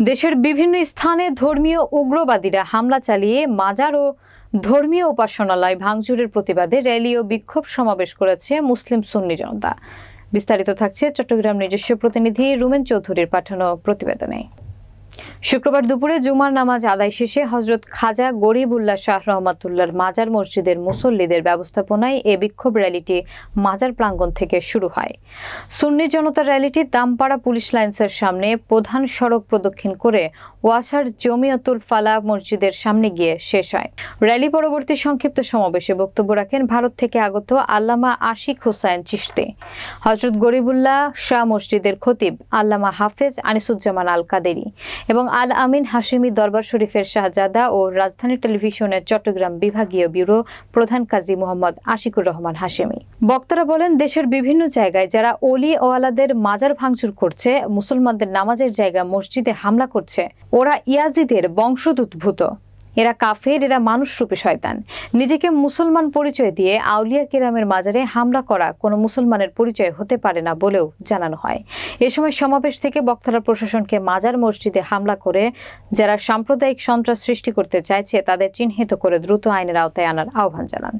দেশের বিভিন্ন স্থানে ধর্মীয় উগ্রবাদীরা হামলা চালিয়ে মাজার ও ধর্মীয় উপাসনালয় ভাঙচুরের প্রতিবাদে র্যালি ও বিক্ষোভ সমাবেশ করেছে মুসলিম সুন্নি জনতা। বিস্তারিত থাকছে চট্টগ্রাম নিজস্ব প্রতিনিধি রুমেন চৌধুরীর পাঠানো প্রতিবেদনে। শুক্রবার দুপুরে জুমার নামাজ আদায় শেষে হযরত খাজা গরিবুল্লাহ শাহ রহমাতুল্লাহর মাজার মসজিদের মুসল্লিদের ব্যবস্থাপনায় এ বিক্ষোভ র্যালিটি মাজার প্রাঙ্গণ থেকে শুরু হয়। সুন্নি জনতার র্যালিটি দামপাড়া পুলিশ লাইন্সের সামনে প্রধান সড়ক প্রদক্ষিণ করে ওয়াসার জমিয়তুল ফালাহ মসজিদের সামনে গিয়ে শেষ হয়। র্যালি পরবর্তী সংক্ষিপ্ত সমাবেশে বক্তব্য রাখেন ভারত থেকে আগত আল্লামা আশিক হুসাইন চিশতি, হযরত গরিবুল্লাহ শাহ মসজিদের খতিব আল্লামা হাফেজ আনিসুজ্জামান আল কাদেরি এবং আল আমিন হাশেমি দরবার শরীফের শাহজাদা ও রাজধানী টেলিভিশনের চট্টগ্রাম বিভাগীয় ব্যুরো প্রধান কাজী মোহাম্মদ আশিকুর রহমান হাশেমি। বক্তারা বলেন, দেশের বিভিন্ন জায়গায় যারা অলি ওয়ালাদের মাজার ভাঙচুর করছে, মুসলমানদের নামাজের জায়গা মসজিদে হামলা করছে, ওরা ইয়াজিদের বংশোদ্ভূত। এরা কাফের, এরা মানুষরূপী শয়তান। নিজেকে মুসলমান পরিচয় দিয়ে আউলিয়া কিরামের মাজারে হামলা করা কোনো মুসলমানের পরিচয় হতে পারে না বলেও জানানো হয়। এ সময় সমাবেশ থেকে বক্তারা প্রশাসনকে মাজার মসজিদে হামলা করে যারা সাম্প্রদায়িক সন্ত্রাস সৃষ্টি করতে চাইছে তাদের চিহ্নিত করে দ্রুত আইনের আওতায় আনার আহ্বান জানান।